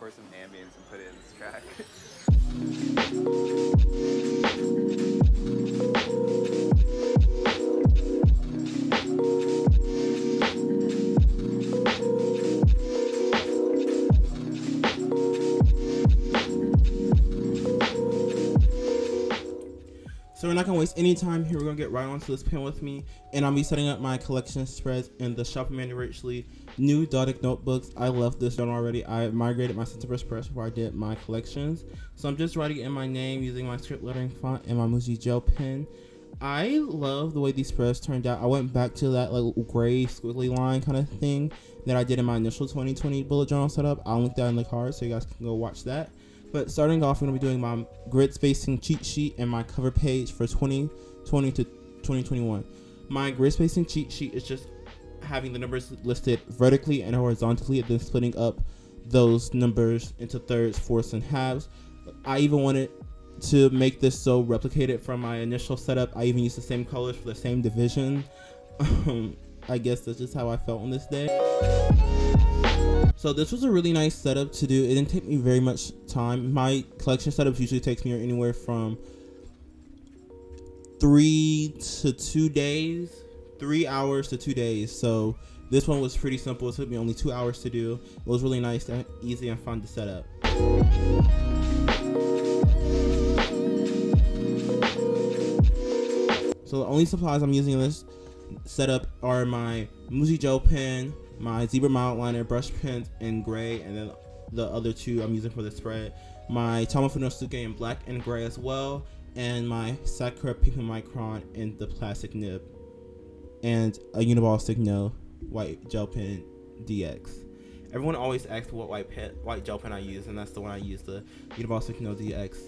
record some ambience and put it in this track. So we're not going to waste any time here. We're going to get right onto this pen with me. And I'll be setting up my collection spreads in the shop of Amandarachlee new Dotted Notebooks. I love this journal already. I migrated my Centerverse press before I did my collections. So I'm just writing in my name using my script lettering font and my Muji gel pen. I love the way these spreads turned out. I went back to that like gray squiggly line kind of thing that I did in my initial 2020 bullet journal setup. I'll link that in the card so you guys can go watch that. But starting off, I'm going to be doing my grid spacing cheat sheet and my cover page for 2020 to 2021. My grid spacing cheat sheet is just having the numbers listed vertically and horizontally and then splitting up those numbers into thirds, fourths, and halves. I even wanted to make this so replicated from my initial setup. I even used the same colors for the same division. I guess that's just how I felt on this day. So this was a really nice setup to do. It didn't take me very much time. My collection setups usually takes me anywhere from 3 to 2 days, 3 hours to 2 days. So this one was pretty simple. It took me only 2 hours to do. It was really nice and easy and fun to set up. So the only supplies I'm using in this setup are my Muji gel pen, my zebra outliner brush pens in gray, and then the other two I'm using for the spread, my Tomofo Nosuke in black and gray as well, and my Sakura Pink Micron in the plastic nib, and a Uniball Signo white gel pen DX. Everyone always asks what white gel pen I use, and that's the one I use, the Uniball Signo DX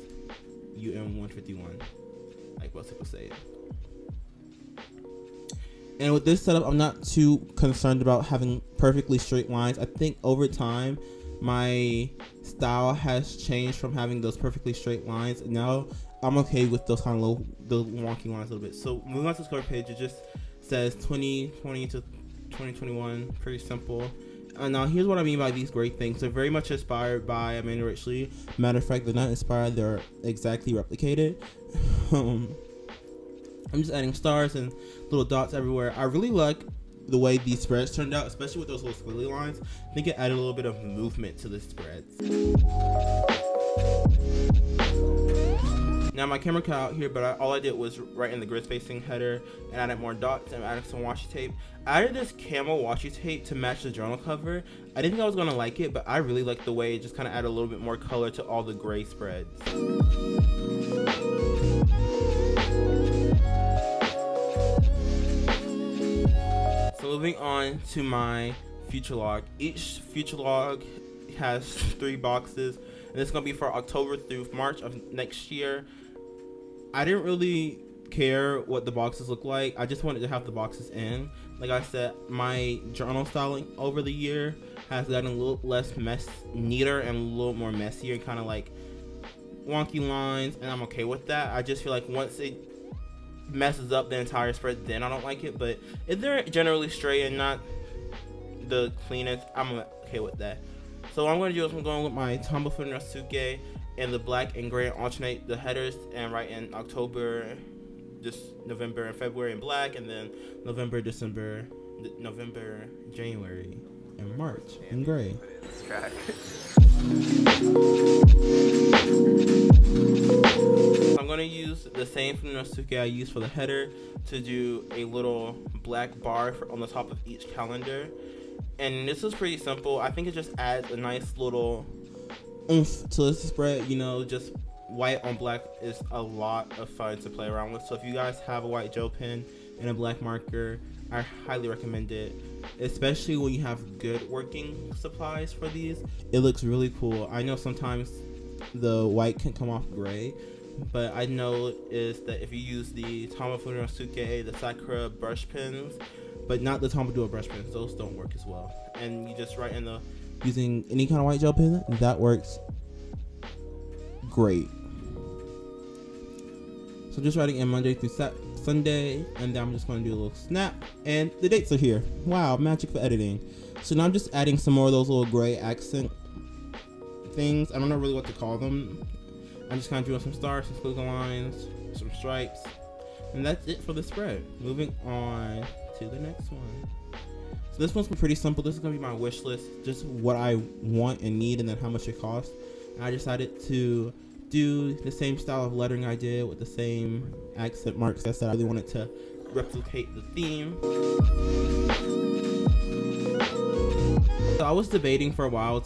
UM151, like most people say it. And with this setup, I'm not too concerned about having perfectly straight lines. I think over time, my style has changed from having those perfectly straight lines. And now I'm okay with those kind of the wonky lines a little bit. So moving on to the cover page, it just says 2020 to 2021. Pretty simple. And now here's what I mean by these great things. They're very much inspired by Amandarachlee. Matter of fact, they're not inspired. They're exactly replicated. I'm just adding stars and little dots everywhere. I really like the way these spreads turned out, especially with those little squiggly lines. I think it added a little bit of movement to the spreads. Now my camera cut out here, but all I did was write in the grid spacing header and added more dots and added some washi tape. I added this camo washi tape to match the journal cover. I didn't think I was gonna like it, but I really like the way it just kind of added a little bit more color to all the gray spreads. So moving on to my future log. Each future log has 3 boxes, and it's gonna be for October through March of next year. I didn't really care what the boxes look like. I just wanted to have the boxes in. Like I said, my journal styling over the year has gotten a little less neater and a little more messier, and kind of like wonky lines, and I'm okay with that. I just feel like once it messes up the entire spread, then I don't like it. But if they're generally straight and not the cleanest, I'm okay with that. So what I'm going to do is I'm going with my Tomofo Nosuke in the black and gray and alternate the headers, and write in October, just November and February in black, and then November, December, November, January, and March in gray. I'm going to use the same from Nosuke I used for the header to do a little black bar on the top of each calendar. And this is pretty simple. I think it just adds a nice little oomph to this spread. You know, just white on black is a lot of fun to play around with. So if you guys have a white gel pen and a black marker, I highly recommend it, especially when you have good working supplies for these. It looks really cool. I know sometimes the white can come off gray, but I know is that if you use the Tomofo Nosuke, the Sakura brush pens, but not the Tomodua brush pens, those don't work as well. And you just write in the using any kind of white gel pen, that works great. So just writing in Monday through Sunday, and then I'm just going to do a little snap, and the dates are here. Wow, magic for editing. So now I'm just adding some more of those little gray accent things. I don't know really what to call them. I'm just kind of doing some stars, some squiggly lines, some stripes, and that's it for the spread. Moving on to the next one. So this one's pretty simple. This is gonna be my wish list, just what I want and need, and then how much it costs. And I decided to do the same style of lettering I did with the same accent marks. I said I really wanted to replicate the theme. So I was debating for a while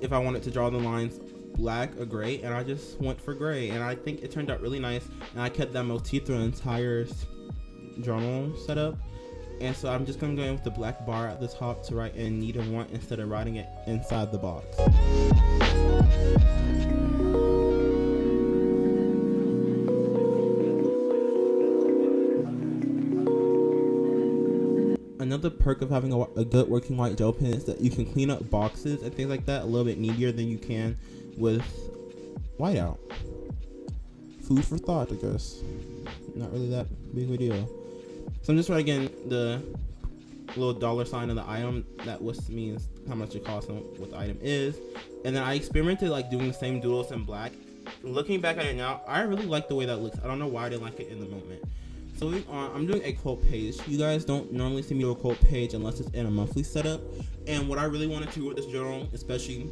if I wanted to draw the lines black or gray, and I just went for gray, and I think it turned out really nice, and I kept that motif through the entire journal setup. And so I'm just gonna go in with the black bar at the top to write in need and want instead of writing it inside the box. Another perk of having a good working white gel pen is that you can clean up boxes and things like that a little bit neater than you can with whiteout. Food for thought, I guess. Not really that big of a deal. So I'm just writing in the little dollar sign of the item. That means how much it costs and what the item is. And then I experimented like doing the same doodles in black. Looking back at it now, I really like the way that looks. I don't know why I didn't like it in the moment. So moving on, I'm doing a quote page. You guys don't normally see me do a quote page unless it's in a monthly setup. And what I really wanted to do with this journal, especially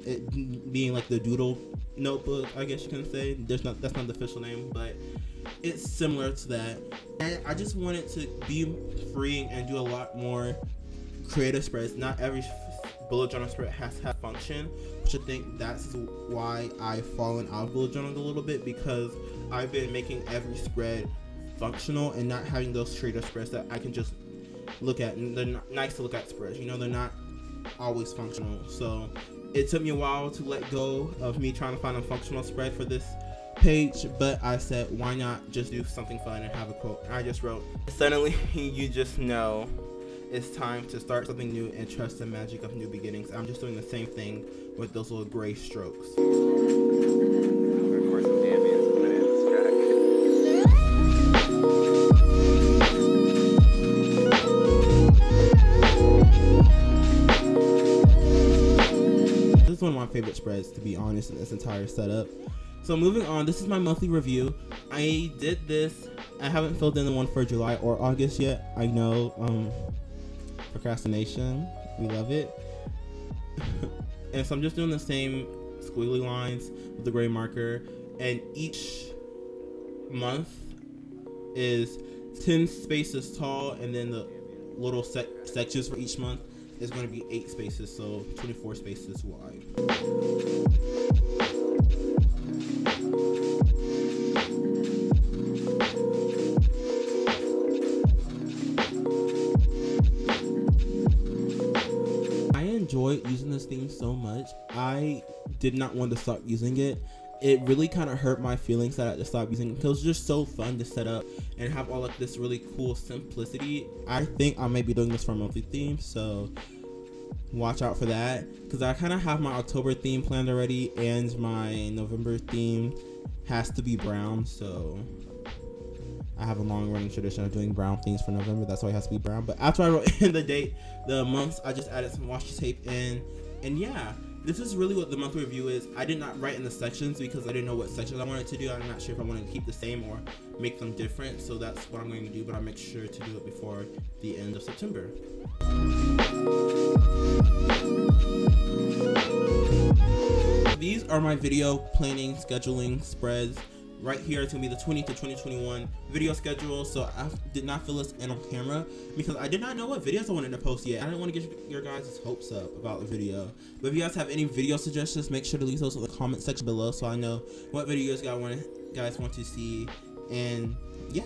it being like the doodle notebook, I guess you can say. That's not the official name, but it's similar to that. And I just wanted to be free and do a lot more creative spreads. Not every bullet journal spread has to have function, which I think that's why I've fallen out of bullet journaling a little bit, because I've been making every spread functional and not having those creative spreads that I can just look at. And they're not nice to look at spreads, you know, they're not always functional. So it took me a while to let go of me trying to find a functional spread for this page, but I said, why not just do something fun and have a quote? And I just wrote, suddenly you just know it's time to start something new and trust the magic of new beginnings. I'm just doing the same thing with those little gray strokes. Record some ambience and put it in this track. This is one of my favorite spreads, to be honest, in this entire setup. So moving on, this is my monthly review. I did this. I haven't filled in the one for July or August yet. I know, procrastination. We love it. And so I'm just doing the same squiggly lines with the gray marker. And each month is 10 spaces tall, and then the little sections for each month is going to be 8 spaces, so 24 spaces wide. I enjoyed using this theme so much. I did not want to stop using it. It really kind of hurt my feelings that I had to stop using it, because it was just so fun to set up and have all of this really cool simplicity. I think I may be doing this for a monthly theme, so watch out for that, because I kind of have my October theme planned already, and my November theme has to be brown, so I have a long running tradition of doing brown themes for November. That's why it has to be brown. But after I wrote in the date, the months, I just added some washi tape in, and yeah, this is really what the monthly review is. I did not write in the sections because I didn't know what sections I wanted to do. I'm not sure if I wanted to keep the same or make them different, so that's what I'm going to do, but I'll make sure to do it before the end of September. These are my video planning scheduling spreads. Right here, it's gonna be the 20 to 2021 video schedule. So I did not fill this in on camera because I did not know what videos I wanted to post yet. I didn't want to get your guys' hopes up about the video. But if you guys have any video suggestions, make sure to leave those in the comment section below so I know what videos you guys want to see. And yeah,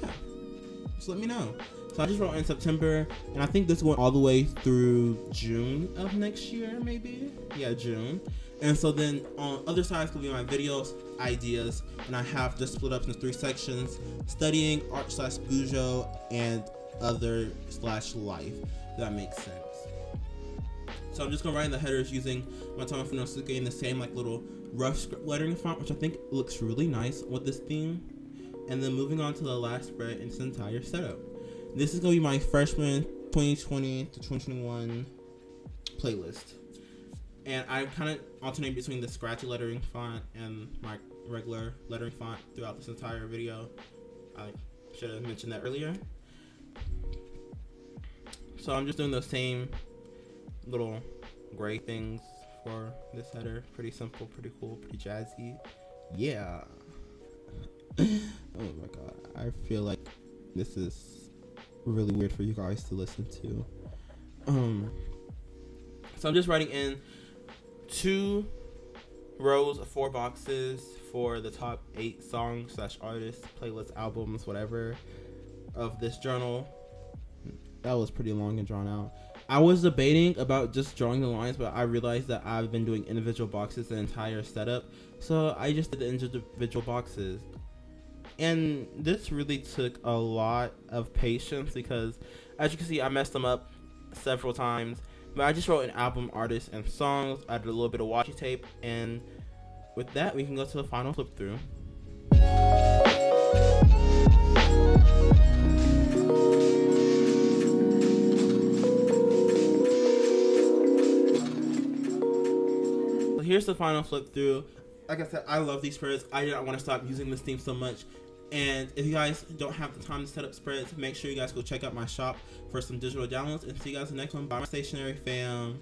just let me know. So I just wrote in September, and I think this went all the way through June of next year, maybe? Yeah, June. And so then on other sides will be my videos, ideas, and I have just split up into 3 sections: studying, art/bujo, and other/life. If that makes sense. So I'm just gonna write in the headers using my Tomoe Funosuke in the same like little rough script lettering font, which I think looks really nice with this theme. And then moving on to the last spread in this entire setup. This is gonna be my freshman 2020 to 2021 playlist. and I'm kind of alternating between the scratchy lettering font and my regular lettering font throughout this entire video. I should have mentioned that earlier. So I'm just doing the same little gray things for this header. Pretty simple, pretty cool, pretty jazzy. Yeah. Oh my god, I feel like this is really weird for you guys to listen to. So I'm just writing in 2 rows of 4 boxes for the top 8 songs / artists, playlists, albums, whatever of this journal. That was pretty long and drawn out. I was debating about just drawing the lines, but I realized that I've been doing individual boxes the entire setup, so I just did the individual boxes. And this really took a lot of patience because, as you can see, I messed them up several times. But I just wrote an album, artist, and songs. I did a little bit of washi tape, and with that, we can go to the final flip through. So here's the final flip through. Like I said, I love these spreads. I did not want to stop using this theme so much. And if you guys don't have the time to set up spreads, make sure you guys go check out my shop for some digital downloads. And see you guys in the next one. Bye, my stationery fam.